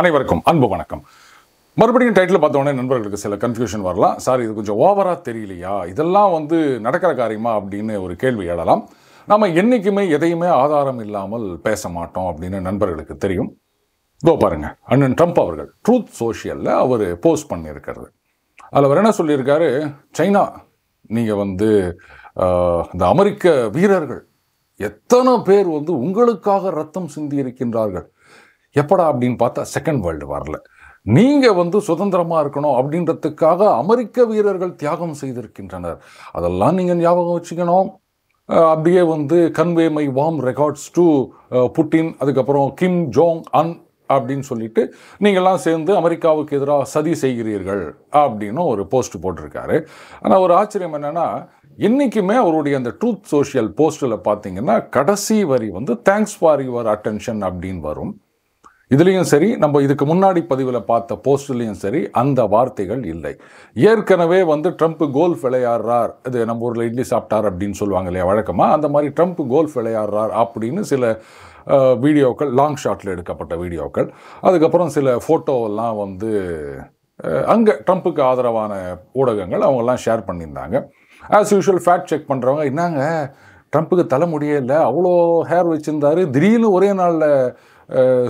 அனைவருக்கும் அன்பு வணக்கம். மறுபடியும் டைட்டில் பார்த்தோன்னே நண்பர்களுக்கு சில கன்ஃபியூஷன் வரலாம். சார் இது கொஞ்சம் ஓவராக தெரியலையா, இதெல்லாம் நடக்கிற காரியமா அப்படின்னு ஒரு கேள்வி எழலாம். நம்ம என்றைக்குமே எதையுமே ஆதாரம் இல்லாமல் பேச மாட்டோம் அப்படின்னு நண்பர்களுக்கு தெரியும். இதோ பாருங்க, அண்ணன் ட்ரம்ப் அவர்கள் ட்ரூத் சோஷியலில் அவர் போஸ்ட் பண்ணியிருக்கிறது. அதில் அவர் என்ன சொல்லியிருக்காரு, சைனா நீங்கள் இந்த அமெரிக்க வீரர்கள் எத்தனை பேர் உங்களுக்காக ரத்தம் சிந்தி இருக்கின்றார்கள், எப்படா அப்படின்னு பார்த்தா செகண்ட் வேர்ல்டு வாரில் நீங்கள் சுதந்திரமாக இருக்கணும் அப்படின்றதுக்காக அமெரிக்க வீரர்கள் தியாகம் செய்திருக்கின்றனர், அதெல்லாம் நீங்கள் ஞாபகம் வச்சுக்கணும். அப்படியே convey my warm records to Putin, அதுக்கப்புறம் கிம் ஜோங் அன் அப்படின்னு சொல்லிட்டு நீங்கள்லாம் சேர்ந்து அமெரிக்காவுக்கு எதிராக சதி செய்கிறீர்கள் அப்படின்னு ஒரு போஸ்ட் போட்டிருக்காரு. ஆனால் ஒரு ஆச்சரியம் என்னென்னா, என்றைக்குமே அவருடைய அந்த ட்ரூத் சோஷியல் போஸ்ட்டில் பார்த்தீங்கன்னா கடைசி வரி தேங்க்ஸ் ஃபார் யுவர் அட்டென்ஷன் அப்படின்னு வரும். இதுலேயும் சரி, நம்ம இதுக்கு முன்னாடி பதிவில் பார்த்த போஸ்ட்லேயும் சரி அந்த வார்த்தைகள் இல்லை. ஏற்கனவே ட்ரம்ப் கோல்ஃப் விளையாடுறார், இது நம்ம ஊரில் இட்லி சாப்பிட்டார் அப்படின்னு சொல்லுவாங்க இல்லையா வழக்கமாக, அந்த மாதிரி ட்ரம்ப் கோல்ஃப் விளையாடுறார் அப்படின்னு சில வீடியோக்கள், லாங் ஷாட்டில் எடுக்கப்பட்ட வீடியோக்கள், அதுக்கப்புறம் சில ஃபோட்டோவெல்லாம் அங்கே ட்ரம்ப்புக்கு ஆதரவான ஊடகங்கள் அவங்கெல்லாம் ஷேர் பண்ணியிருந்தாங்க. ஆஸ் யூஷுவல் ஃபேக்ட் செக் பண்ணுறவங்க, என்னங்க ட்ரம்ப்புக்கு தலைமுடியே இல்லை, அவ்வளோ ஹேர் வச்சுருந்தாரு, திடீர்னு ஒரே நாளில்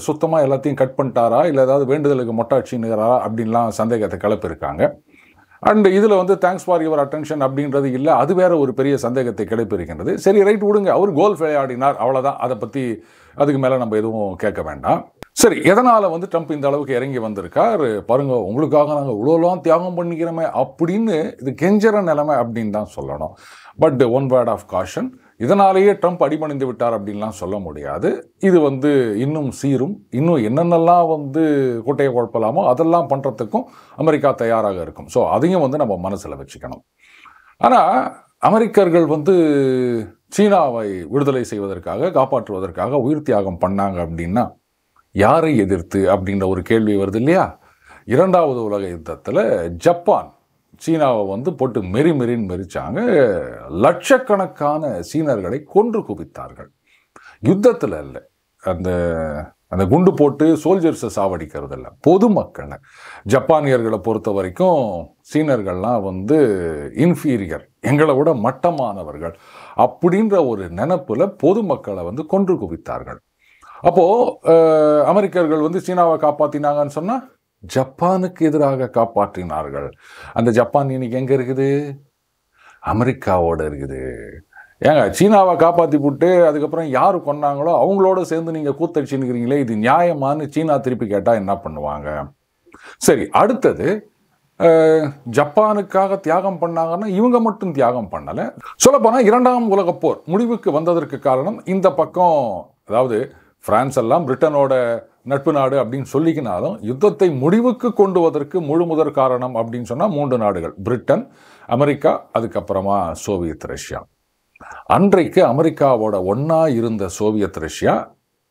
சுத்தமாக எல்லாத்தையும் கட் பண்ணிட்டாரா, இல்லை ஏதாவது வேண்டுதலுக்கு மொட்டாச்சின்னுகிறா அப்படின்லாம் சந்தேகத்தை கிளப்பியிருக்காங்க. அண்ட் இதில் தேங்க்ஸ் ஃபார் யுவர் அட்டென்ஷன் அப்படின்றது இல்லை, அது வேற ஒரு பெரிய சந்தேகத்தை கிளப்பியிருக்கின்றது. சரி, ரைட், விடுங்க, அவர் கோல்ஃப் விளையாடினார், அவ்வளோதான், அதை பற்றி அதுக்கு மேலே நம்ம எதுவும் கேட்க வேண்டாம். சரி, எதனால் ட்ரம்ப் இந்த அளவுக்கு இறங்கி வந்திருக்கார் பாருங்க, உங்களுக்காக நாங்கள் இவ்வளோலாம் தியாகம் பண்ணிக்கிறோமே அப்படின்னு, இது கெஞ்சற நிலைமை அப்படின்னு தான் சொல்லணும். But one word of caution, இதனாலேயே ட்ரம்ப் அடிபணிந்து விட்டார் அப்படின்லாம் சொல்ல முடியாது. இது இன்னும் சீரும், இன்னும் என்னென்னலாம் குட்டையை குழப்பலாமோ அதெல்லாம் பண்ணுறதுக்கும் அமெரிக்கா தயாராக இருக்கும். ஸோ அதையும் நம்ம மனசில் வச்சுக்கணும். ஆனால் அமெரிக்கர்கள் சீனாவை விடுதலை செய்வதற்காக, காப்பாற்றுவதற்காக உயிர் தியாகம் பண்ணாங்க அப்படின்னா யாரை எதிர்த்து அப்படின்ற ஒரு கேள்வி வருது இல்லையா. இரண்டாவது உலக யுத்தத்தில் ஜப்பான் சீனாவை போட்டு மெரின்னு மெரிச்சாங்க. லட்சக்கணக்கான சீனர்களை கொன்று குவித்தார்கள். யுத்தத்தில் இல்லை, அந்த குண்டு போட்டு சோல்ஜர்ஸை சாவடிக்கிறது இல்லை, பொதுமக்களை. ஜப்பானியர்களை பொறுத்த வரைக்கும் சீனர்கள்லாம் இன்ஃபீரியர், எங்களை விட மட்டமானவர்கள் அப்படின்ற ஒரு நினைப்பில் பொதுமக்களை கொன்று குவித்தார்கள். அப்போது அமெரிக்கர்கள் சீனாவை காப்பாற்றினாங்கன்னு சொன்னால் ஜப்பானுக்கு எதிராக காப்பாற்றினார்கள். அந்த ஜப்பான் இன்னைக்கு எங்கே இருக்குது? அமெரிக்காவோடு இருக்குது. ஏங்க, சீனாவை காப்பாற்றி போட்டு அதுக்கப்புறம் யார் கொன்னாங்களோ அவங்களோட சேர்ந்து நீங்கள் கூத்தடிச்சுன்னுக்கிறீங்களே, இது நியாயமானு சீனா திருப்பி கேட்டால் என்ன பண்ணுவாங்க? சரி, அடுத்தது ஜப்பானுக்காக தியாகம் பண்ணாங்கன்னா இவங்க மட்டும் தியாகம் பண்ணலை. சொல்லப்போனால் இரண்டாம் உலகப் போர் முடிவுக்கு வந்ததற்கு காரணம் இந்த பக்கம், அதாவது பிரான்ஸ் எல்லாம் பிரிட்டனோட நட்பு நாடு அப்படின்னு சொல்லிக்கினாலும் யுத்தத்தை முடிவுக்கு கொண்டு வருவதற்கு முழு முதற் காரணம் அப்படின்னு சொன்னால் 3 நாடுகள், பிரிட்டன், அமெரிக்கா, அதுக்கப்புறமா சோவியத் ரஷ்யா. அன்றைக்கு அமெரிக்காவோட ஒன்றா இருந்த சோவியத் ரஷ்யா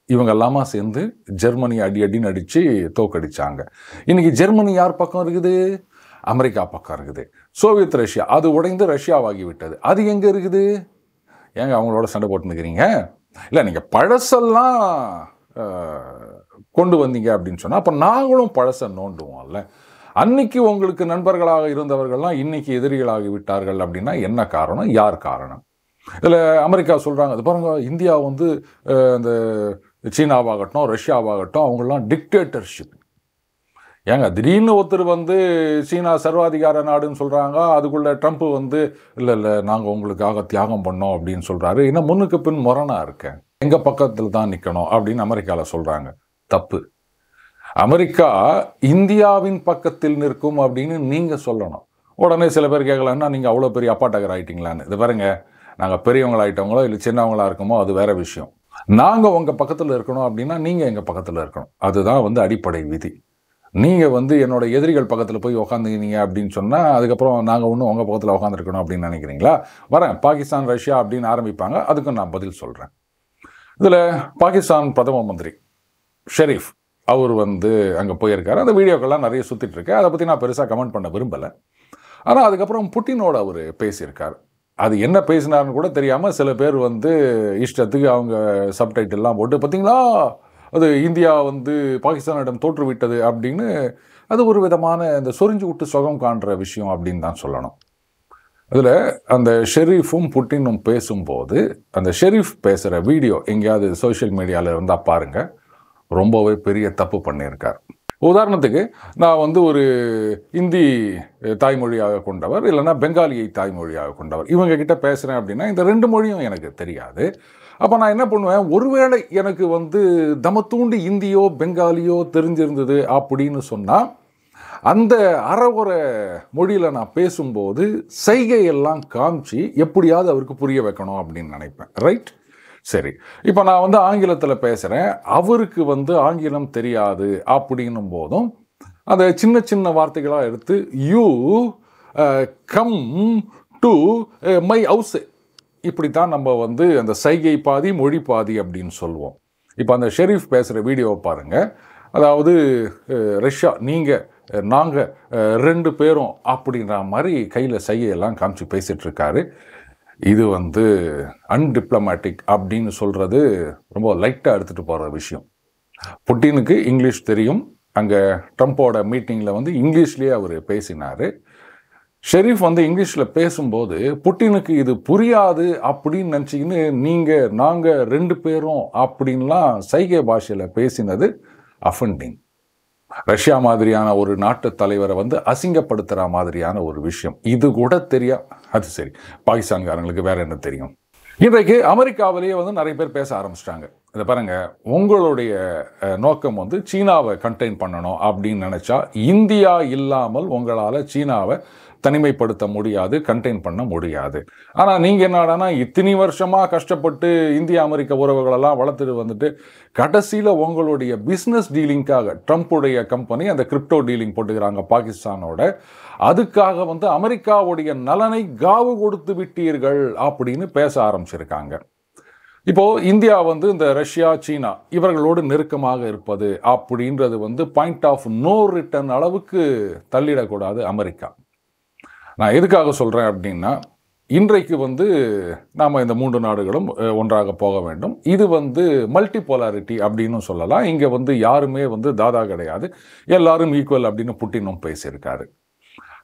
இவங்கெல்லாமா சேர்ந்து ஜெர்மனி அடின்னு அடித்து தோக்கடிச்சாங்க. இன்னைக்கு ஜெர்மனி யார் பக்கம் இருக்குது? அமெரிக்கா பக்கம் இருக்குது. சோவியத் ரஷ்யா அது உடைந்து ரஷ்யாவாகி விட்டது. அது எங்கே இருக்குது? ஏங்க அவங்களோட சண்டை போட்டுன்னுக்கிறீங்க? இல்லை, நீங்கள் பழசெல்லாம் கொண்டு வந்தீங்க அப்படின்னு சொன்னால் அப்போ நாங்களும் பழசை நோண்டுவோம்ல. அன்னைக்கு உங்களுக்கு நண்பர்களாக இருந்தவர்கள்லாம் இன்னைக்கு எதிரிகளாகி விட்டார்கள் அப்படின்னா என்ன காரணம்? யார் காரணம்? இதில் அமெரிக்கா சொல்கிறாங்க, அது பாருங்க, இந்தியா இந்த சீனாவாகட்டும் ரஷ்யாவாகட்டும் அவங்களாம் டிக்டேட்டர்ஷிப். ஏங்க திடீர்னு ஒருத்தர் சீனா சர்வாதிகார நாடுன்னு சொல்கிறாங்க, அதுக்குள்ளே ட்ரம்ப் இல்லை நாங்கள் உங்களுக்காக தியாகம் பண்ணோம் அப்படின்னு சொல்கிறாரு. இன்னும் முன்னுக்கு பின் முரணாக இருக்கேன், எங்கள் பக்கத்தில் தான் நிற்கணும் அப்படின்னு அமெரிக்காவில் சொல்கிறாங்க. தப்பு. அமெரிக்கா இந்தியாவின் பக்கத்தில் நிற்கும் அப்படின்னு நீங்கள் சொல்லணும். உடனே சில பேர் கேட்கலான்னா, நீங்கள் அவ்வளோ பெரிய அப்பாட்டகர் ஆகிட்டீங்களான்னு. இது பாருங்க, நாங்கள் பெரியவங்களாகிட்டவங்களோ இல்லை சின்னவங்களா இருக்கமோ அது வேற விஷயம். நாங்கள் உங்கள் பக்கத்தில் இருக்கணும் அப்படின்னா நீங்கள் எங்கள் பக்கத்தில் இருக்கணும். அதுதான் அடிப்படை விதி. நீங்கள் என்னோட எதிரிகள் பக்கத்தில் போய் உக்காந்துக்கினீங்க அப்படின்னு சொன்னால் அதுக்கப்புறம் நாங்கள் ஒன்றும் உங்கள் பக்கத்தில் உட்காந்துருக்கணும் அப்படின்னு நினைக்கிறீங்களா? வரேன், பாகிஸ்தான் ரஷ்யா அப்படின்னு ஆரம்பிப்பாங்க, அதுக்கும் நான் பதில் சொல்கிறேன். இதில் பாகிஸ்தான் பிரதம மந்திரி ஷெரீஃப் அவர் அங்கே போயிருக்காரு. அந்த வீடியோக்கெல்லாம் நிறைய சுற்றிட்டு இருக்கு, அதை பற்றி நான் பெருசாக கமெண்ட் பண்ண விரும்பலை. ஆனால் அதுக்கப்புறம் புட்டினோட அவர் பேசியிருக்கார். அது என்ன பேசினார்னு கூட தெரியாமல் சில பேர் வந்து இஷ்டத்துக்கு அவங்க சப்டைட்டில்லாம் போட்டு பார்த்தீங்களா அது இந்தியா வந்து பாகிஸ்தானிடம் தோற்றுவிட்டது அப்படின்னு அது ஒரு விதமான இந்த சொரிஞ்சு விட்டு சுகம் காண்ற விஷயம் அப்படின்னு தான் சொல்லணும். அதில் அந்த ஷெரீஃபும் புட்டினும் பேசும்போது அந்த ஷெரீஃப் பேசுகிற வீடியோ எங்கேயாவது சோஷியல் மீடியாவில் இருந்தால் பாருங்கள், ரொம்பவே பெரிய தப்பு பண்ணியிருக்கார். உதாரணத்துக்கு நான் வந்து ஒரு இந்தி தாய்மொழியாக கொண்டவர், இல்லைன்னா பெங்காலியை தாய்மொழியாக கொண்டவர், இவங்க கிட்ட பேசுகிறேன் அப்படின்னா இந்த 2 மொழியும் எனக்கு தெரியாது. அப்போ நான் என்ன பண்ணுவேன், ஒருவேளை எனக்கு வந்து தமத்தூண்டு இந்தியோ பெங்காலியோ தெரிஞ்சிருந்தது அப்படின்னு சொன்னால் அந்த அறகுறை மொழியில் நான் பேசும்போது செய்கையெல்லாம் காமிச்சு எப்படியாவது அவருக்கு புரிய வைக்கணும் அப்படின்னு நினைப்பேன். ரைட்? சரி, இப்போ நான் வந்து ஆங்கிலத்தில் பேசுகிறேன், அவருக்கு வந்து ஆங்கிலம் தெரியாது அப்படின்னும் போதும் அந்த சின்ன சின்ன வார்த்தைகளாக எடுத்து you come to my house, இப்படித்தான் நம்ம வந்து அந்த சைகை பாதி மொழி பாதி அப்படின்னு சொல்லுவோம். இப்போ அந்த ஷெரீஃப் பேசுகிற வீடியோவை பாருங்கள். அதாவது ரஷ்யா நீங்கள் நாங்கள் 2 பேரும் அப்படின்ற மாதிரி கையில் சைகையெல்லாம் காமிச்சு பேசிகிட்டு இருக்காரு. இது வந்து அன்டிப்ளமேட்டிக் அப்படின்னு சொல்கிறது ரொம்ப லைட்டாக எடுத்துகிட்டு போகிற விஷயம். புட்டினுக்கு இங்கிலீஷ் தெரியும், அங்கே ட்ரம்ப்போட மீட்டிங்கில் வந்து இங்கிலீஷ்லேயே அவர் பேசினார். ஷெரீஃப் வந்து இங்கிலீஷில் பேசும்போது புட்டினுக்கு இது புரியாது அப்படின்னு நினச்சிக்கின்னு நீங்கள் நாங்கள் 2 பேரும் அப்படின்லாம் சைகை பாஷையில் பேசினது அஃபெண்டிங். ரஷ்யா மாதிரியான ஒரு நாட்டு தலைவரை வந்து அசிங்கப்படுத்துகிற மாதிரியான ஒரு விஷயம். இது கூட தெரியும். அது சரி, பாகிஸ்தான்காரங்களுக்கு வேற என்ன தெரியும்? இன்றைக்கு அமெரிக்காவிலேயே வந்து நிறைய பேர் பேச ஆரம்பிச்சிட்டாங்க. இதை பாருங்க, உங்களுடைய நோக்கம் வந்து சீனாவை கண்டெயின் பண்ணணும் அப்படின்னு நினைச்சா இந்தியா இல்லாமல் உங்களால் சீனாவை தனிமைப்படுத்த முடியாது, கண்டெயின் பண்ண முடியாது. ஆனால் நீங்கள் என்னடானா இத்தனை வருஷமாக கஷ்டப்பட்டு இந்திய அமெரிக்க உறவுகளெல்லாம் வளர்த்துட்டு வந்துட்டு கடைசியில் உங்களுடைய பிஸ்னஸ் டீலிங்காக ட்ரம்ப்புடைய கம்பெனி அந்த கிரிப்டோ டீலிங் போட்டுக்கிறாங்க பாகிஸ்தானோட, அதுக்காக வந்து அமெரிக்காவுடைய நலனை காவு கொடுத்து விட்டீர்கள் அப்படின்னு பேச ஆரம்பிச்சிருக்காங்க. இப்போ இந்தியா வந்து இந்த ரஷ்யா சீனா இவர்களோடு நெருக்கமாக இருப்பது அப்படின்றது வந்து பாயிண்ட் ஆஃப் நோ ரிட்டர்ன் அளவுக்கு தள்ளிடக்கூடாது அமெரிக்கா. நான் எதுக்காக சொல்கிறேன் அப்படின்னா, இன்றைக்கு வந்து நாம் இந்த 3 நாடுகளும் ஒன்றாக போக வேண்டும். இது வந்து மல்டிபோலாரிட்டி அப்படின்னு சொல்லலாம். இங்கே வந்து யாருமே வந்து தாதா கிடையாது, எல்லாரும் ஈக்குவல் அப்படின்னு புட்டினும் பேசியிருக்காரு.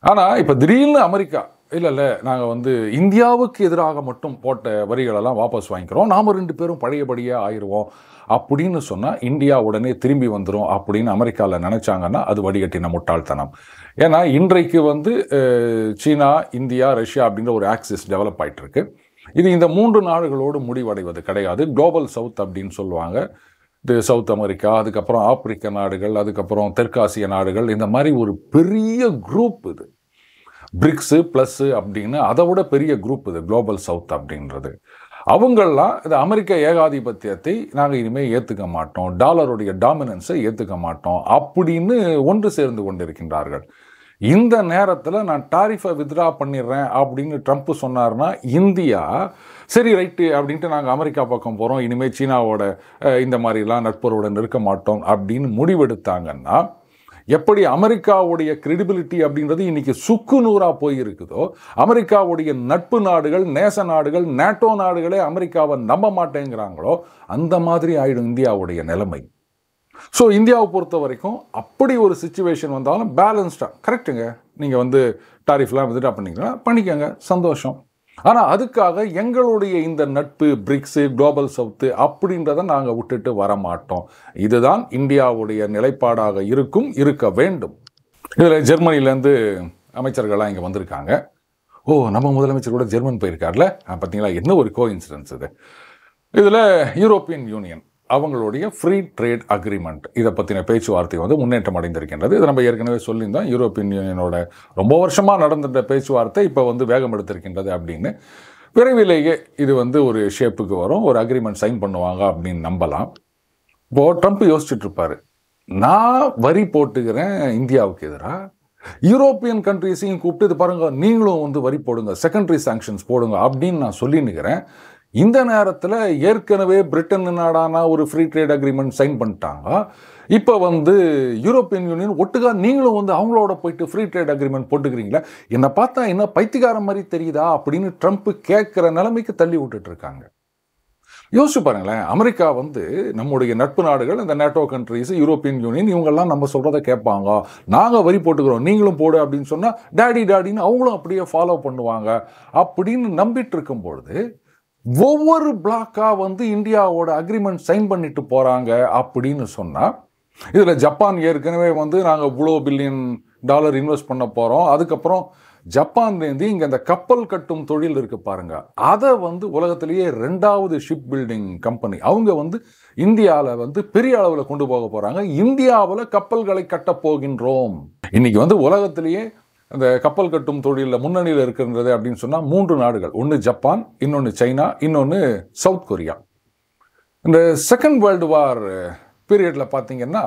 ஆனால் இப்போ திடீர்னு அமெரிக்கா இல்லை நாங்கள் வந்து இந்தியாவுக்கு எதிராக மட்டும் போட்ட வரிகளெல்லாம் வாபஸ் வாங்கிக்கிறோம், நாம் 2 பேரும் பழையபடியாக ஆயிடுவோம் அப்படின்னு சொன்னால் இந்தியா உடனே திரும்பி வந்துடும் அப்படின்னு அமெரிக்காவில் நினச்சாங்கன்னா அது வடிகட்டின முட்டாள்தனம். ஏன்னா இன்றைக்கு வந்து சீனா இந்தியா ரஷ்யா அப்படின்ற ஒரு ஆக்சிஸ் டெவலப் ஆகிட்டு இருக்கு. இது இந்த 3 நாடுகளோடு முடிவடைவது கிடையாது. குளோபல் சவுத் அப்படின்னு சொல்லுவாங்க. இது சவுத் அமெரிக்கா, அதுக்கப்புறம் ஆப்பிரிக்க நாடுகள், அதுக்கப்புறம் தெற்காசிய நாடுகள், இந்த மாதிரி ஒரு பெரிய குரூப் இது. பிரிக்ஸு ப்ளஸ்ஸு அப்படின்னு அதை விட பெரிய குரூப் இது குளோபல் சவுத் அப்படின்றது. அவங்கெல்லாம் இந்த அமெரிக்க ஏகாதிபத்தியத்தை நாங்கள் இனிமேல் ஏற்றுக்க மாட்டோம், டாலருடைய டாமினன்ஸை ஏற்றுக்க மாட்டோம் அப்படின்னு ஒன்று சேர்ந்து கொண்டிருக்கின்றார்கள். இந்த நேரத்தில் நான் டாரிஃபை வித்ட்ரா பண்ணிடுறேன் அப்படின்னு ட்ரம்ப் சொன்னார்னா இந்தியா சரி ரைட்டு அப்படின்ட்டு நாங்கள் அமெரிக்கா பக்கம் போகிறோம், இனிமேல் சீனாவோட இந்த மாதிரிலாம் நட்புறவுடன் இருக்க மாட்டோம் அப்படின்னு முடிவெடுத்தாங்கன்னா எப்படி அமெரிக்காவுடைய கிரெடிபிலிட்டி அப்படின்றது இன்னைக்கு சுக்கு நூறாக போயிருக்குதோ, அமெரிக்காவுடைய நட்பு நாடுகள், நேச நாடுகள், நேட்டோ நாடுகளே அமெரிக்காவை நம்ப மாட்டேங்கிறாங்களோ, அந்த மாதிரி ஆயிடும் இந்தியாவுடைய நிலைமை. ஸோ இந்தியாவை பொறுத்த வரைக்கும் அப்படி ஒரு சிச்சுவேஷன் வந்தாலும் பேலன்ஸ்டாக கரெக்டுங்க, நீங்கள் வந்து டாரிஃப்லாம் வித்ட்ரா பண்ணிங்கன்னா பண்ணிக்கோங்க, சந்தோஷம். ஆனால் அதுக்காக எங்களுடைய இந்த நட்பு பிரிக்ஸு குளோபல் சவுத்து அப்படின்றத நாங்கள் விட்டுட்டு வர மாட்டோம். இதுதான் இந்தியாவுடைய நிலைப்பாடாக இருக்க வேண்டும். இதில் ஜெர்மனிலேருந்து அமைச்சர்கள்லாம் இங்கே வந்திருக்காங்க. நம்ம முதலமைச்சர் கூட ஜெர்மன் போயிருக்கார்ல, பார்த்தீங்களா, என்ன ஒரு கோஇன்சிடென்ஸ் இது. இதில் யூரோப்பியன் யூனியன் அவங்களுடைய ஃப்ரீ ட்ரேட் அக்ரிமெண்ட் இதை பற்றின பேச்சுவார்த்தை வந்து முன்னேற்றம் அடைந்திருக்கின்றது. இது நம்ம ஏற்கனவே சொல்லியிருந்தோம். யூரோப்பியன் யூனியனோட ரொம்ப வருஷமாக நடந்துட்ட பேச்சுவார்த்தை இப்போ வந்து வேகம் எடுத்திருக்கின்றது அப்படின்னு. விரைவிலேயே இது வந்து ஒரு ஷேப்புக்கு வரும், ஒரு அக்ரிமெண்ட் சைன் பண்ணுவாங்க அப்படின்னு நம்பலாம். இப்போது ட்ரம்ப் யோசிச்சுட்டு இருப்பார், நான் வரி போட்டுக்கிறேன் இந்தியாவுக்கு எதிராக, யூரோப்பியன் கண்ட்ரிஸையும் கூப்பிட்டு இது பாருங்கள் நீங்களும் வந்து வரி போடுங்க, செகண்டரி சாங்ஷன்ஸ் போடுங்க அப்படின்னு நான் சொல்லின்னுக்கிறேன். இந்த நேரத்தில் ஏற்கனவே பிரிட்டன் நாடான ஒரு ஃப்ரீ ட்ரேட் அக்ரிமெண்ட் சைன் பண்ணிட்டாங்க. இப்போ வந்து யூரோப்பியன் யூனியன் ஒட்டுக்கா நீங்களும் வந்து அவங்களோட போயிட்டு ஃப்ரீ ட்ரேட் அக்ரிமெண்ட் போட்டுக்கிறீங்களா, என்னை பார்த்தா என்ன பைத்தியக்காரன் மாதிரி தெரியுதா அப்படின்னு ட்ரம்ப் கேட்குற நிலைமைக்கு தள்ளி விட்டுட்டு இருக்காங்க. யோசிச்சு பாருங்களேன், அமெரிக்கா வந்து நம்முடைய நட்பு நாடுகள், இந்த நேட்டோ கண்ட்ரிஸ், யூரோப்பியன் யூனியன் இவங்கெல்லாம் நம்ம சொல்கிறத கேட்பாங்க. நாங்கள் வரி போட்டுக்கிறோம், நீங்களும் போடு அப்படின்னு சொன்னால் டாடின்னு அவங்களும் அப்படியே ஃபாலோ பண்ணுவாங்க அப்படின்னு நம்பிட்டு இருக்கும்பொழுது ஒவ்வொரு பிளாக்காக வந்து இந்தியாவோட அக்ரிமெண்ட் சைன் பண்ணிட்டு போகிறாங்க அப்படின்னு சொன்னால், இதில் ஜப்பான் ஏற்கனவே வந்து நாங்கள் இவ்வளோ பில்லியன் டாலர் இன்வெஸ்ட் பண்ண போகிறோம், அதுக்கப்புறம் ஜப்பான்லேருந்து இங்கே அந்த கப்பல் கட்டும் தொழில் இருக்குது பாருங்க, அதை வந்து உலகத்திலேயே 2வது ஷிப் பில்டிங் கம்பெனி அவங்க வந்து இந்தியாவில் வந்து பெரிய அளவில் கொண்டு போக போகிறாங்க. இந்தியாவில் கப்பல்களை கட்டப் போகின்றோம். இன்னைக்கு வந்து உலகத்திலேயே அந்த கப்பல் கட்டும் தொழிலில் முன்னணியில் இருக்கின்றது அப்படின்னு சொன்னால் 3 நாடுகள். ஒன்று ஜப்பான், இன்னொன்று சைனா, இன்னொன்று சவுத் கொரியா. இந்த செகண்ட் வேர்ல்டு வார் பீரியடில் பார்த்தீங்கன்னா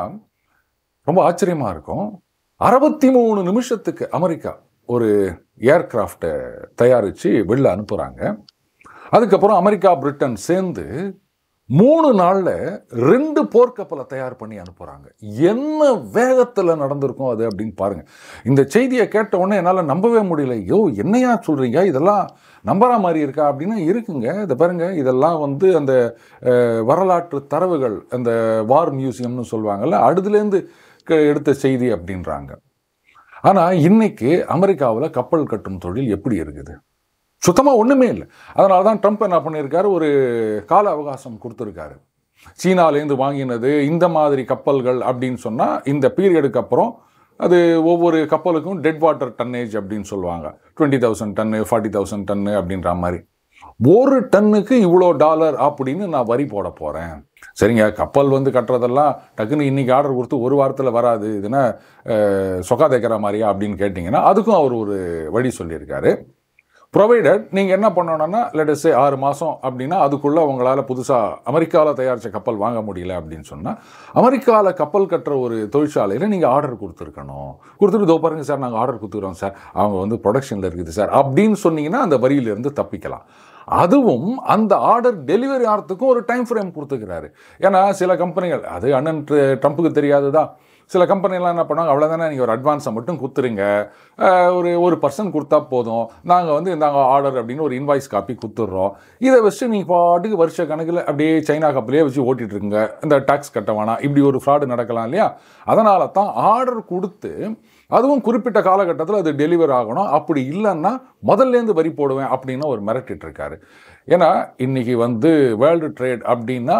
ரொம்ப ஆச்சரியமாக இருக்கும். 63 நிமிஷத்துக்கு அமெரிக்கா ஒரு ஏர்கிராஃப்டை தயாரித்து வெளில அனுப்புகிறாங்க. அதுக்கப்புறம் அமெரிக்கா பிரிட்டன் சேர்ந்து 3 நாளில் 2 போர்க்கப்பலை தயார் பண்ணி அனுப்புகிறாங்க. என்ன வேகத்தில் நடந்திருக்கும் அது அப்படின்னு பாருங்கள். இந்த செய்தியை கேட்ட உடனே என்னால் நம்பவே முடியல. ஐயோ என்னையா சொல்கிறீங்க, இதெல்லாம் நம்புற மாதிரி இருக்கா அப்படின்னா இருக்குங்க. இதை பாருங்க, இதெல்லாம் வந்து அந்த வரலாற்று தரவுகள், அந்த வார் மியூசியம்னு சொல்லுவாங்கள்ல, அடுதுலேருந்து எடுத்த செய்தி அப்படின்றாங்க. ஆனால் இன்னைக்கு அமெரிக்காவில் கப்பல் கட்டும் தொழில் எப்படி இருக்குது? சுத்தமாக ஒன்றுமே இல்லை. அதனால தான் ட்ரம்ப் என்ன பண்ணியிருக்காரு, ஒரு கால அவகாசம் கொடுத்துருக்காரு. சீனாலேருந்து வாங்கினது இந்த மாதிரி கப்பல்கள் அப்படின்னு சொன்னால் இந்த பீரியடுக்கு அப்புறம் அது ஒவ்வொரு கப்பலுக்கும் டெட் வாட்டர் டன்னேஜ் அப்படின்னு சொல்லுவாங்க. 20,000 டன்னு, 40,000 டன்னு அப்படின்ற மாதிரி. ஒரு டன்னுக்கு இவ்வளோ டாலர் அப்படின்னு நான் வரி போட போகிறேன். சரிங்க, கப்பல் வந்து கட்டுறதெல்லாம் டக்குன்னு இன்றைக்கி ஆர்டர் கொடுத்து ஒரு வாரத்தில் வராது, இதுனா சொக்கா தைக்கிற மாதிரியா அப்படின்னு கேட்டிங்கன்னா அதுக்கும் அவர் ஒரு வழி சொல்லியிருக்காரு. ப்ரொவைடட் நீங்கள் என்ன பண்ணணும்னா, லெட்டஸ் சே 6 மாதம் அப்படின்னா அதுக்குள்ளே உங்களால் புதுசாக அமெரிக்காவில் தயாரித்த கப்பல் வாங்க முடியல அப்படின்னு சொன்னால் அமெரிக்காவில் கப்பல் கட்டுற ஒரு தொழிற்சாலையில் நீங்கள் ஆர்டர் கொடுத்துருக்கணும். கொடுத்துட்டு இதோ பாருங்கள் சார், நாங்கள் ஆர்டர் கொடுத்துக்கிறோம் சார், அவங்க வந்து ப்ரொடக்ஷனில் இருக்குது சார் அப்படின்னு சொன்னீங்கன்னா அந்த வரியிலிருந்து தப்பிக்கலாம். அதுவும் அந்த ஆர்டர் டெலிவரி ஆகிறதுக்கும் ஒரு டைம் ஃப்ரேம் கொடுத்துக்கிறாரு. ஏன்னா சில கம்பெனிகள், அது அண்ணன் ட்ரம்ப்புக்கு தெரியாது தான், சில கம்பெனிலாம் என்ன பண்ணுவாங்க, அவ்வளோதானே நீங்கள் ஒரு அட்வான்ஸை மட்டும் கொடுத்துருங்க, ஒரு 1% கொடுத்தா போதும், நாங்கள் வந்து இந்தாங்க ஆர்டர் அப்படின்னு ஒரு இன்வாய்ஸ் காப்பி கொடுத்துட்றோம், இதை வச்சு நீங்கள் பாட்டுக்கு வருஷ கணக்கில் அப்படியே சைனா கப்பலையே வச்சு ஓட்டிகிட்டு இருக்குங்க, இந்த டாக்ஸ் கட்ட வேணாம், இப்படி ஒரு ஃப்ராடு நடக்கலாம் இல்லையா? அதனால தான் ஆர்டர் கொடுத்து அதுவும் குறிப்பிட்ட காலகட்டத்தில் அது டெலிவர் ஆகணும், அப்படி இல்லைன்னா முதல்லேருந்து வரி போடுவேன் அப்படின்னு ஒரு மிரட்டிட்டு இருக்காரு. ஏன்னா இன்னைக்கு வந்து வேர்ல்டு ட்ரேட் அப்படின்னா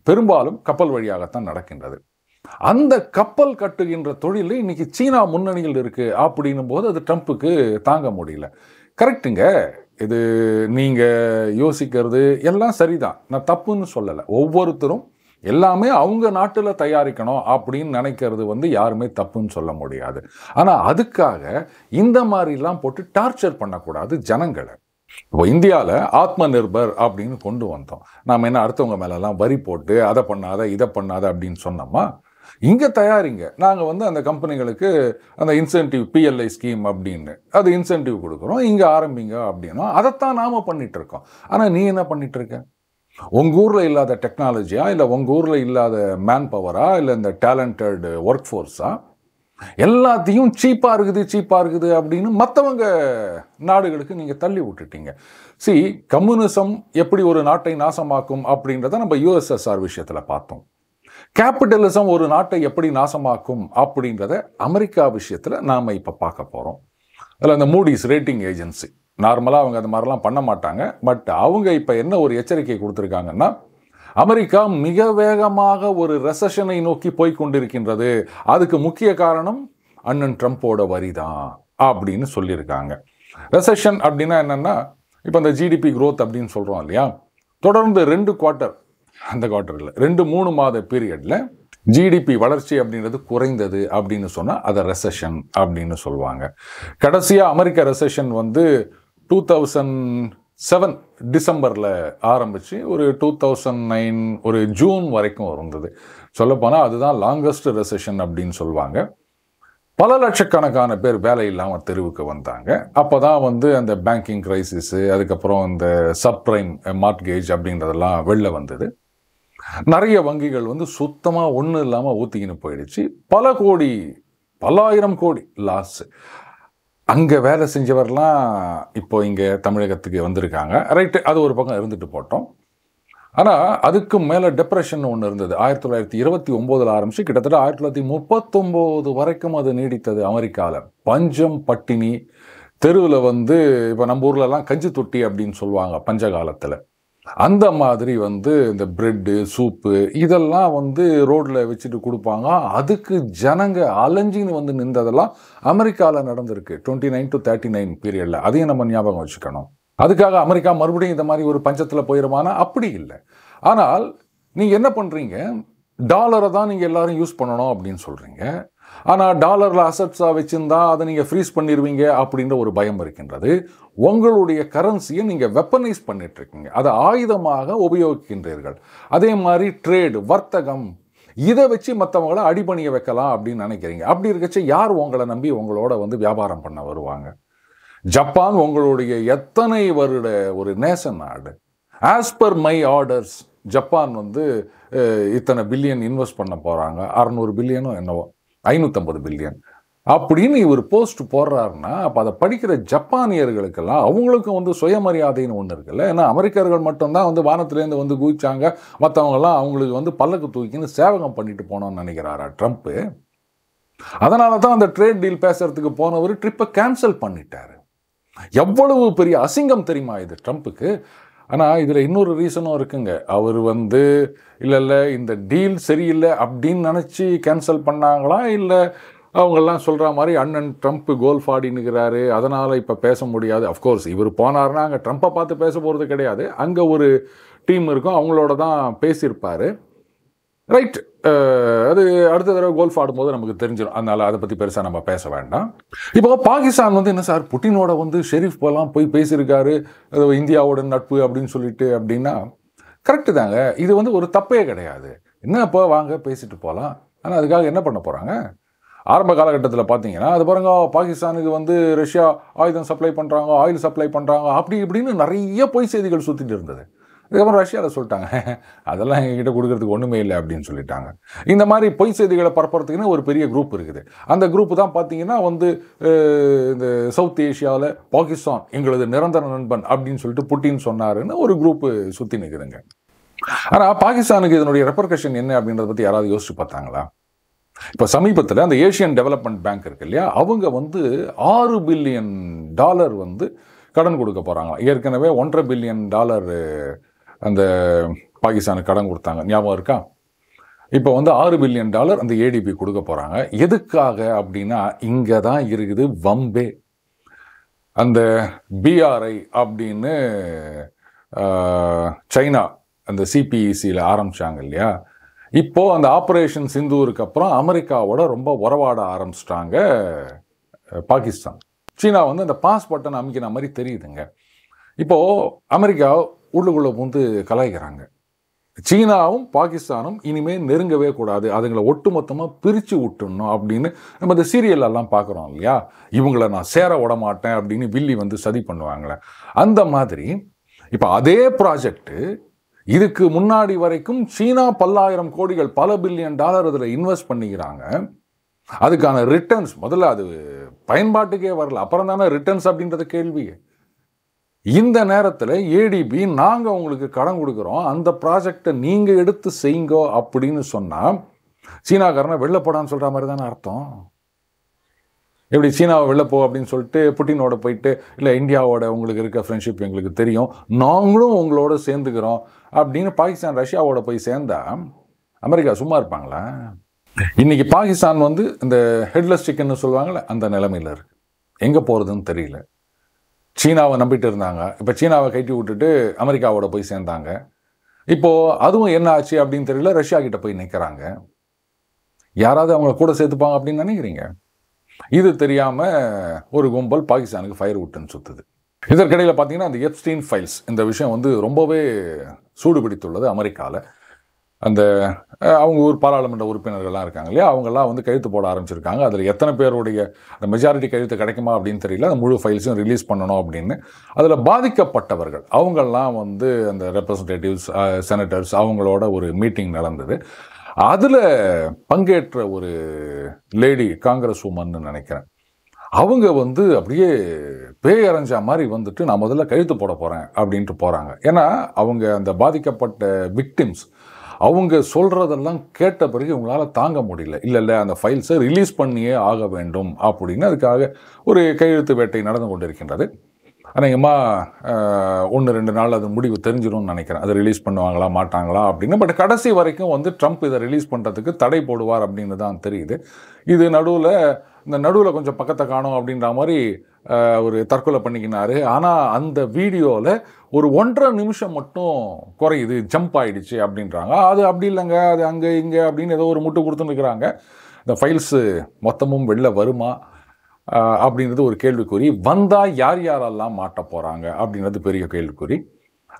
பெரும்பாலும் கப்பல் வழியாகத்தான் நடக்கின்றது. அந்த கப்பல் கட்டுகின்ற தொழில் இன்னைக்கு சீனா முன்னணியில் இருக்குது அப்படின்னும் போது அது ட்ரம்ப்புக்கு தாங்க முடியல. கரெக்டுங்க, இது நீங்கள் யோசிக்கிறது எல்லாம் சரிதான், நான் தப்புன்னு சொல்லலை. ஒவ்வொருத்தரும் எல்லாமே அவங்க நாட்டில் தயாரிக்கணும் அப்படின்னு நினைக்கிறது வந்து யாருமே தப்புன்னு சொல்ல முடியாது. ஆனால் அதுக்காக இந்த மாதிரிலாம் போட்டு டார்ச்சர் பண்ணக்கூடாது ஜனங்களை. இப்போ இந்தியாவில் ஆத்ம நிர்பர் அப்படின்னு கொண்டு வந்தோம். நாம் என்ன அடுத்தவங்க மேலெல்லாம் வரி போட்டு அதை பண்ணாத இதை பண்ணாத அப்படின்னு சொன்னோமா? இங்கே தயாரிங்க, நாங்கள் வந்து அந்த கம்பெனிகளுக்கு அந்த இன்சென்டிவ் PLI ஸ்கீம் அப்படின்னு அது இன்சென்டிவ் கொடுக்குறோம், இங்கே ஆரம்பிங்க அப்படின்னா அதைத்தான் நாம் பண்ணிட்டு இருக்கோம். ஆனால் நீ என்ன பண்ணிட்டு இருக்க? உங்கள் ஊரில் இல்லாத டெக்னாலஜியா, இல்லை உங்கள் ஊரில் இல்லாத மேன் பவரா, இல்லை இந்த டேலண்டட் ஒர்க் ஃபோர்ஸா, எல்லாத்தையும் சீப்பாக இருக்குது அப்படின்னு மற்றவங்க நாடுகளுக்கு நீங்கள் தள்ளி விட்டுட்டீங்க. கம்யூனிசம் எப்படி ஒரு நாட்டை நாசமாக்கும் அப்படின்றத நம்ம USSR விஷயத்தில் பார்த்தோம். கேபிட்டலிசம் ஒரு நாட்டை எப்படி நாசமாக்கும் அப்படின்றத அமெரிக்கா விஷயத்தில் நாம் இப்போ பார்க்க போகிறோம். அதில் அந்த மூடிஸ் ரேட்டிங் ஏஜென்சி, நார்மலாக அவங்க அந்த மாதிரிலாம் பண்ண மாட்டாங்க, பட் அவங்க இப்போ என்ன ஒரு எச்சரிக்கை கொடுத்துருக்காங்கன்னா, அமெரிக்கா மிக வேகமாக ஒரு ரெசஷனை நோக்கி போய்கொண்டிருக்கின்றது, அதுக்கு முக்கிய காரணம் அண்ணன் ட்ரம்ப்போட வரி தான் அப்படின்னு சொல்லியிருக்காங்க. ரெசஷன் அப்படின்னா என்னென்னா, இப்போ இந்த GDP growth அப்படின்னு சொல்கிறோம் இல்லையா, தொடர்ந்து 2 குவார்ட்டர், அந்த குவார்ட்டரில் 2-3 மாத பீரியடில் GDP வளர்ச்சி அப்படின்றது குறைந்தது அப்படின்னு சொன்னால் அதை ரெசஷன் அப்படின்னு சொல்லுவாங்க. கடைசியாக அமெரிக்கா ரெசஷன் வந்து 2007 டிசம்பரில் ஆரம்பித்து ஒரு 2009 ஒரு ஜூன் வரைக்கும் இருந்தது. சொல்லப்போனால் அதுதான் லாங்கஸ்ட் ரெசஷன் அப்படின்னு சொல்லுவாங்க. பல லட்சக்கணக்கான பேர் வேலை இல்லாமல் தெருவுக்கு வந்தாங்க. அப்போ தான் வந்து அந்த பேங்கிங் கிரைசிஸு, அதுக்கப்புறம் இந்த சப்ரைம் மார்ட்கேஜ் அப்படின்றதெல்லாம் வெளில வந்தது. நிறைய வங்கிகள் வந்து சுத்தமாக ஒன்றும் இல்லாமல் ஊற்றிக்கின்னு போயிடுச்சு. பல கோடி, பல்லாயிரம் கோடி லாஸ். அங்கே வேலை செஞ்சவரெலாம் இப்போ இங்கே தமிழகத்துக்கு வந்திருக்காங்க. ரைட்டு, அது ஒரு பக்கம் இருந்துட்டு போட்டோம். ஆனால் அதுக்கு மேலே டெப்ரெஷன் ஒன்று இருந்தது. 1929 ஆரம்பித்து கிட்டத்தட்ட 1939 வரைக்கும் அது நீடித்தது அமெரிக்காவில். பஞ்சம், பட்டினி, தெருவில் வந்து இப்போ நம்ம ஊர்லலாம் கஞ்சி தொட்டி அப்படின்னு சொல்லுவாங்க பஞ்ச காலத்தில். அந்த மாதிரி வந்து இந்த பிரெட்டு, சூப்பு இதெல்லாம் வந்து ரோட்டில் வச்சுட்டு கொடுப்பாங்க. அதுக்கு ஜனங்க அலைஞ்சின்னு வந்து நின்றதெல்லாம் அமெரிக்காவில் நடந்திருக்கு 29 to 39 பீரியடில். அதையும் நம்ம ஞாபகம் வச்சுக்கணும். அதுக்காக அமெரிக்கா மறுபடியும் இந்த மாதிரி ஒரு பஞ்சத்தில் போயிடுமானா அப்படி இல்லை. ஆனால் நீங்கள் என்ன பண்ணுறீங்க, டாலரை தான் நீங்கள் எல்லாரும் யூஸ் பண்ணணும் அப்படின்னு சொல்கிறீங்க. ஆனால் டாலரில் அசட்ஸாக வச்சுருந்தா அதை நீங்கள் ஃப்ரீஸ் பண்ணிடுவீங்க அப்படின்ற ஒரு பயம் இருக்கின்றது. உங்களுடைய கரன்சியை நீங்கள் வெப்பனைஸ் பண்ணிட்டுருக்கீங்க, அதை ஆயுதமாக உபயோகிக்கின்றீர்கள். அதே மாதிரி ட்ரேடு, வர்த்தகம், இதை வச்சு மற்றவங்கள அடிபணிய வைக்கலாம் அப்படின்னு நினைக்கிறீங்க. அப்படி இருக்கச்சு யார் உங்களை நம்பி உங்களோட வந்து வியாபாரம் பண்ண வருவாங்க? ஜப்பான் உங்களுடைய எத்தனை வருட ஒரு நேச நாடு. As per my orders Japan வந்து இத்தனை பில்லியன் இன்வெஸ்ட் பண்ண போகிறாங்க. 600 பில்லியனோ என்னவோ, 550 பில்லியன் அப்படின்னு இவர் போஸ்ட் போடுறாருன்னா, அப்போ அதை படிக்கிற ஜப்பானியர்களுக்கெல்லாம் அவங்களுக்கும் வந்து சுயமரியாதைன்னு ஒன்று இருக்குல்ல. ஏன்னா அமெரிக்கர்கள் மட்டும்தான் வந்து வானத்துலேருந்து வந்து குதிச்சாங்க, மற்றவங்கெல்லாம் அவங்களுக்கு வந்து பல்லக்கு தூக்கின்னு சேவகம் பண்ணிட்டு போனோம்னு நினைக்கிறாரா ட்ரம்ப்பு? அதனால தான் அந்த ட்ரேட் டீல் பேசுறதுக்கு போனவர் ட்ரிப்பை கேன்சல் பண்ணிட்டாரு. எவ்வளவு பெரிய அசிங்கம் தெரியுமா இது ட்ரம்ப்புக்கு? ஆனால் இதில் இன்னொரு ரீசனும் இருக்குங்க. அவர் வந்து இல்லை இந்த டீல் சரியில்லை அப்படின்னு நினச்சி கேன்சல் பண்ணாங்களா, இல்லை அவங்கெல்லாம் சொல்கிற மாதிரி அண்ணன் ட்ரம்ப் கோல்ஃப் ஆடினுக்கிறாரு அதனால் இப்போ பேச முடியாது. அஃப்கோர்ஸ் இவர் போனார்னா அங்கே ட்ரம்ப்பை பார்த்து பேச போகிறது கிடையாது. அங்கே ஒரு டீம் இருக்கும், அவங்களோட தான் பேசியிருப்பார். ரைட், அது அடுத்த தடவை கோல்ஃப் ஆடும்போது நமக்கு தெரிஞ்சிடும். அதனால் அதை பற்றி பெருசாக நம்ம பேச வேண்டாம். இப்போ பாகிஸ்தான் வந்து என்ன சார், புட்டினோட வந்து ஷெரீஃப் போலாம் போய் பேசியிருக்காரு, இந்தியாவோட நட்பு அப்படின்னு சொல்லிட்டு அப்படின்னா கரெக்டு தாங்க. இது வந்து ஒரு தப்பே கிடையாது. என்ன இப்போ வாங்க பேசிட்டு போகலாம். ஆனால் அதுக்காக என்ன பண்ண போகிறாங்க? ஆரம்ப காலகட்டத்தில் பார்த்தீங்கன்னா அது பாருங்க, பாகிஸ்தானுக்கு வந்து ரஷ்யா ஆயுதம் சப்ளை பண்ணுறாங்க, ஆயில் சப்ளை பண்ணுறாங்க, அப்படி இப்படின்னு நிறைய பொய் செய்திகள் சுற்றிட்டு இருந்தது. அதுக்கப்புறம் ரஷ்யாவில் சொல்லிட்டாங்க, அதெல்லாம் எங்ககிட்ட கொடுக்கறதுக்கு ஒன்றுமே இல்லை அப்படின்னு சொல்லிட்டாங்க. இந்த மாதிரி பொய் செய்திகளை பரப்புறதுக்குன்னு ஒரு பெரிய குரூப் இருக்குது. அந்த குரூப்பு தான் பார்த்தீங்கன்னா வந்து இந்த சவுத் ஏஷியாவில் பாகிஸ்தான் எங்களது நிரந்தர நண்பன் அப்படின்னு சொல்லிட்டு புட்டின் சொன்னாருன்னு ஒரு குரூப்பு சுற்றி நிற்குதுங்க. ஆனால் பாகிஸ்தானுக்கு இதனுடைய ரெப்பர்கஷன் என்ன அப்படின்றத பற்றி யாராவது யோசிச்சு பார்த்தாங்களா? இப்போ சமீபத்தில் அந்த ஏஷியன் டெவலப்மெண்ட் பேங்க் இருக்கு இல்லையா, அவங்க வந்து $6 பில்லியன் வந்து கடன் கொடுக்க போகிறாங்க. ஏற்கனவே $1.5 பில்லியன் அந்த பாகிஸ்தானுக்கு கடன் கொடுத்தாங்க, ஞாபகம் இருக்கா? இப்போ வந்து $6 பில்லியன் அந்த ஏடிபி கொடுக்க போகிறாங்க. எதுக்காக அப்படின்னா இங்கே தான் இருக்குது வம்பே. அந்த பிஆர்ஐ அப்படின்னு சைனா அந்த சிபிஇசியில் ஆரம்பித்தாங்க இல்லையா, இப்போது அந்த ஆப்ரேஷன் சிந்தூருக்கு அப்புறம் அமெரிக்காவோட ரொம்ப உறவாட ஆரம்பிச்சிட்டாங்க பாகிஸ்தான். சீனா வந்து அந்த பாஸ் பட்டன் அமைக்கிற மாதிரி தெரியுதுங்க. இப்போது அமெரிக்கா உள்ளுக்குள்ளே வந்து கலாய்க்கிறாங்க. சீனாவும் பாகிஸ்தானும் இனிமேல் நெருங்கவே கூடாது, அதுங்களை ஒட்டுமொத்தமாக பிரித்து விட்டுணும் அப்படின்னு நம்ம இந்த சீரியலெல்லாம் பார்க்குறோம் இல்லையா. இவங்களை நான் சேர விட மாட்டேன் அப்படின்னு வில்லி வந்து சதி பண்ணுவாங்களே, அந்த மாதிரி இப்போ அதே ப்ராஜெக்டு இதுக்கு முன்னாடி வரைக்கும் சீனா பல்லாயிரம் கோடிகள், பல பில்லியன் டாலர் அதில் இன்வெஸ்ட் பண்ணிக்கிறாங்க. அதுக்கான ரிட்டர்ன்ஸ் முதல்ல அது பயன்பாட்டுக்கே வரல, அப்புறம் தானே ரிட்டர்ன்ஸ் அப்படின்றத கேள்வி. இந்த நேரத்தில் ஏடிபி நாங்கள் உங்களுக்கு கடன் கொடுக்குறோம், அந்த ப்ராஜெக்டை நீங்கள் எடுத்து செய்யுங்கோ அப்படின்னு சொன்னால் சீனாக்காரனை வெளில போடான்னு சொல்கிற மாதிரி தானே அர்த்தம். எப்படி சீனாவை வெளில போ அப்படின்னு சொல்லிட்டு புட்டினோட போயிட்டு, இல்லை இந்தியாவோட உங்களுக்கு இருக்க ஃப்ரெண்ட்ஷிப் எங்களுக்கு தெரியும், நாங்களும் உங்களோட சேர்ந்துக்கிறோம் அப்படின்னு பாகிஸ்தான் ரஷ்யாவோட போய் சேர்ந்தா அமெரிக்கா சும்மா இருப்பாங்களா? இன்னைக்கு பாகிஸ்தான் வந்து இந்த ஹெட்லெஸ் சிக்கன்னு சொல்லுவாங்கள்ல, அந்த நிலைமையில் இருக்கு. எங்கே போகிறதுன்னு தெரியல. சீனாவை நம்பிட்டு இருந்தாங்க, இப்போ சீனாவை கட்டி விட்டுட்டு அமெரிக்காவோட போய் சேர்ந்தாங்க. இப்போது அதுவும் என்ன ஆச்சு அப்படின்னு தெரியல, ரஷ்யா கிட்ட போய் நிற்கிறாங்க. யாராவது அவங்க கூட சேர்த்துப்பாங்க அப்படின்னு நினைக்கிறீங்க? இது தெரியாமல் ஒரு கும்பல் பாகிஸ்தானுக்கு ஃபயர் விட்டுன்னு சுற்றுது. இதற்கிடையில் பார்த்தீங்கன்னா அந்த எப்ஸ்டீன் ஃபைல்ஸ் இந்த விஷயம் வந்து ரொம்பவே சூடு பிடித்துள்ளது அமெரிக்காவில். அந்த அவங்க ஊர் பாராளுமன்ற உறுப்பினர்கள்லாம் இருக்காங்க இல்லையா, அவங்கெல்லாம் வந்து கையெழுத்து போட ஆரம்பிச்சிருக்காங்க. அதில் எத்தனை பேருடைய அந்த மெஜாரிட்டி கையெழுத்து கிடைக்குமா அப்படின்னு தெரியல. அந்த முழு ஃபைல்ஸையும் ரிலீஸ் பண்ணணும் அப்படின்னு. அதில் பாதிக்கப்பட்டவர்கள் அவங்கெல்லாம் வந்து அந்த ரெப்ரசன்டேட்டிவ்ஸ், செனட்டர்ஸ் அவங்களோட ஒரு மீட்டிங் நடந்தது. அதில் பங்கேற்ற ஒரு லேடி, காங்கிரஸ் உமன்னு நினைக்கிறேன், அவங்க வந்து அப்படியே பேயரைஞ்சா மாதிரி வந்துட்டு நான் முதல்ல கையெழுத்து போட போகிறேன் அப்படின்ட்டு போகிறாங்க. ஏன்னா அவங்க அந்த பாதிக்கப்பட்ட விக்டிம்ஸ் அவங்க சொல்கிறதெல்லாம் கேட்ட பிறகு இவங்களால் தாங்க முடியல. இல்லை அந்த ஃபைல்ஸை ரிலீஸ் பண்ணியே ஆக வேண்டும் அப்படின்னு அதுக்காக ஒரு கையெழுத்து வேட்டை நடந்து கொண்டிருக்கின்றது. அநேகமாக 1-2 நாள் அது முடிவு தெரிஞ்சிடும்னு நினைக்கிறேன். அதை ரிலீஸ் பண்ணுவாங்களா மாட்டாங்களா அப்படின்னு. பட் கடைசி வரைக்கும் வந்து ட்ரம்ப் இதை ரிலீஸ் பண்ணுறதுக்கு தடை போடுவார் அப்படின்னு தான் தெரியுது. இது நடுவில் கொஞ்சம் பக்கத்தை காணும் அப்படின்ற மாதிரி ஒரு தற்கொலை பண்ணிக்கினாரு. ஆனால் அந்த வீடியோவில் ஒரு 1.5 நிமிஷம் மட்டும் குறையுது, ஜம்ப் ஆகிடுச்சு அப்படின்றாங்க. அது அப்படி இல்லைங்க, அது அங்கே இங்கே அப்படின்னு ஏதோ ஒரு முட்டு கொடுத்துன்னு இருக்கிறாங்க. இந்த ஃபைல்ஸு மொத்தமும் வெளில வருமா அப்படின்றது ஒரு கேள்விக்குறி. வந்தால் யார் யாரெல்லாம் மாட்ட போகிறாங்க அப்படின்றது பெரிய கேள்விக்குறி.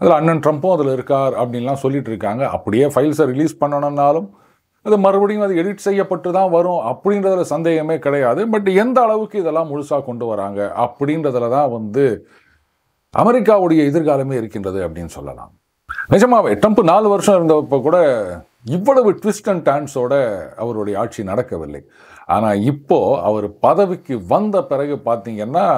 அதில் அண்ணன் ட்ரம்ப்பும் அதில் இருக்கார் அப்படின்லாம் சொல்லிட்டு இருக்காங்க. அப்படியே ஃபைல்ஸை ரிலீஸ் பண்ணணும்னாலும் அது மறுபடியும் அது எடிட் செய்யப்பட்டு தான் வரும் அப்படின்றதுல சந்தேகமே கிடையாது. பட் எந்த அளவுக்கு இதெல்லாம் முழுசாக கொண்டு வராங்க அப்படின்றதுல தான் வந்து அமெரிக்காவுடைய எதிர்காலமே இருக்கின்றது அப்படின்னு சொல்லலாம். நிஜமாவே ட்ரம்ப் 4 வருஷம் இருந்தப்போ கூட இவ்வளவு ட்விஸ்ட் அண்ட் டர்ன்ஸோட அவருடைய ஆட்சி நடக்கவில்லை. ஆனால் இப்போ அவர் பதவிக்கு வந்த பிறகு பார்த்தீங்கன்னா,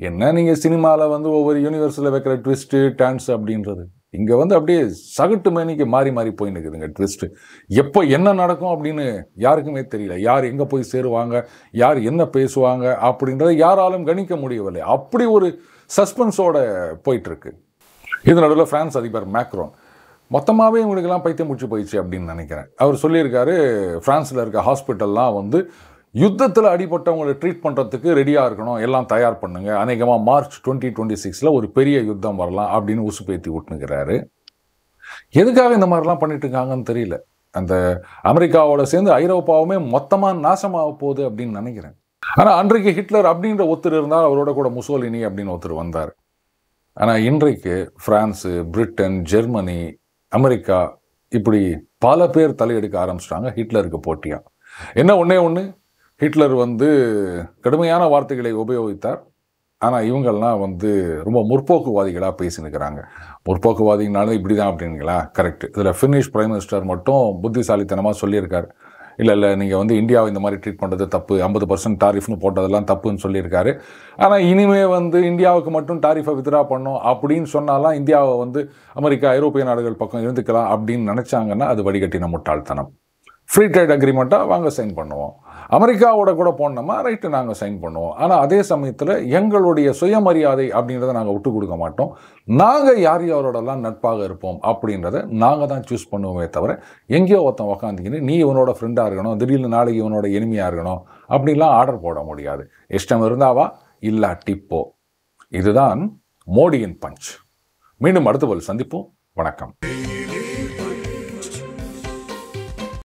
என்ன நீங்கள் சினிமாவில் வந்து ஒவ்வொரு யூனிவர்ஸில் வைக்கிற ட்விஸ்ட்டு டர்ன்ஸ் அப்படின்றது இங்கே வந்து அப்படியே சகட்டு மேனிக்கு மாறி மாறி போய் நிற்குதுங்க. ட்விஸ்ட்டு எப்போ என்ன நடக்கும் அப்படின்னு யாருக்குமே தெரியல. யார் எங்கே போய் சேருவாங்க, யார் என்ன பேசுவாங்க அப்படின்றத யாராலும் கணிக்க முடியவில்லை. அப்படி ஒரு சஸ்பென்ஸோட போயிட்டுருக்கு. இது நடுவில் பிரான்ஸ் அதிபர் மேக்ரோன் மொத்தமாகவே இவங்களுக்கெல்லாம் பைத்தியம் முடிச்சு போயிடுச்சு அப்படின்னு நினைக்கிறேன். அவர் சொல்லியிருக்காரு, ஃப்ரான்ஸில் இருக்க ஹாஸ்பிட்டல்லாம் வந்து யுத்தத்தில் அடிபட்டவங்களை ட்ரீட் பண்ணுறதுக்கு ரெடியாக இருக்கணும், எல்லாம் தயார் பண்ணுங்க, அநேகமாக மார்ச் 2026 ஒரு பெரிய யுத்தம் வரலாம் அப்படின்னு உசுப்பேத்தி விட்டுனுக்கிறாரு. எதுக்காக இந்த மாதிரிலாம் பண்ணிட்டு இருக்காங்கன்னு தெரியல. அந்த அமெரிக்காவோட சேர்ந்து ஐரோப்பாவுமே மொத்தமாக நாசமாக போகுது அப்படின்னு நினைக்கிறேன். ஆனால் அன்றைக்கு ஹிட்லர் அப்படின்ற ஒருத்தர் இருந்தால், அவரோட கூட முசோலினி அப்படின்னு ஒருத்தர் வந்தார். ஆனால் இன்றைக்கு பிரான்ஸு, பிரிட்டன், ஜெர்மனி, அமெரிக்கா இப்படி பல பேர் தலையெடுக்க ஆரம்பிச்சிட்டாங்க ஹிட்லருக்கு போட்டியாக. என்ன ஒன்று ஹிட்லர் வந்து கடுமையான வார்த்தைகளை உபயோகித்தார். ஆனால் இவங்கள்லாம் வந்து ரொம்ப முற்போக்குவாதிகளாக பேசினுக்கிறாங்க. முற்போக்குவாதினாலும் இப்படி தான் அப்படிங்களா? கரெக்ட். இதில் ஃபினிஷ் பிரைம் மினிஸ்டர் மட்டும் புத்திசாலித்தனமாக சொல்லியிருக்காரு. இல்லை நீங்கள் வந்து இந்தியாவை இந்த மாதிரி ட்ரீட் பண்ணுறது தப்பு, 50% டாரிஃப்னு போட்டதெல்லாம் தப்புன்னு சொல்லியிருக்காரு. ஆனால் இனிமே வந்து இந்தியாவுக்கு மட்டும் டாரிஃபை வித்ரா பண்ணோம் அப்படின்னு சொன்னாலாம் இந்தியாவை வந்து அமெரிக்கா, ஐரோப்பிய நாடுகள் பக்கம் இருந்துக்கலாம் அப்படின்னு நினச்சாங்கன்னா அது வடிகட்டின முட்டாள்தனம். ஃப்ரீ ட்ரேட் அக்ரிமெண்ட்டாக வாங்க சைன் பண்ணுவோம், அமெரிக்காவோட கூட போனோமா ரைட்டு நாங்கள் சைன் பண்ணுவோம். ஆனால் அதே சமயத்தில் எங்களுடைய சுயமரியாதை அப்படின்றத நாங்கள் விட்டு கொடுக்க மாட்டோம். நாங்கள் யார் யாரோடலாம் நட்பாக இருப்போம் அப்படின்றத நாங்கள் தான் சூஸ் பண்ணுவோமே தவிர, எங்கேயோ ஒருத்தன் உக்காந்துக்கின்னு நீ இவனோட ஃப்ரெண்டாக இருக்கணும், திடீர்னு நாளைக்கு இவனோட எனிமையாக இருக்கணும் அப்படின்லாம் ஆர்டர் போட முடியாது. இஷ்டம் இருந்தாவா, இல்லாட்டி போ. இதுதான் மோடியின் பஞ்ச். மீண்டும் அடுத்த போல் சந்திப்போம். வணக்கம்.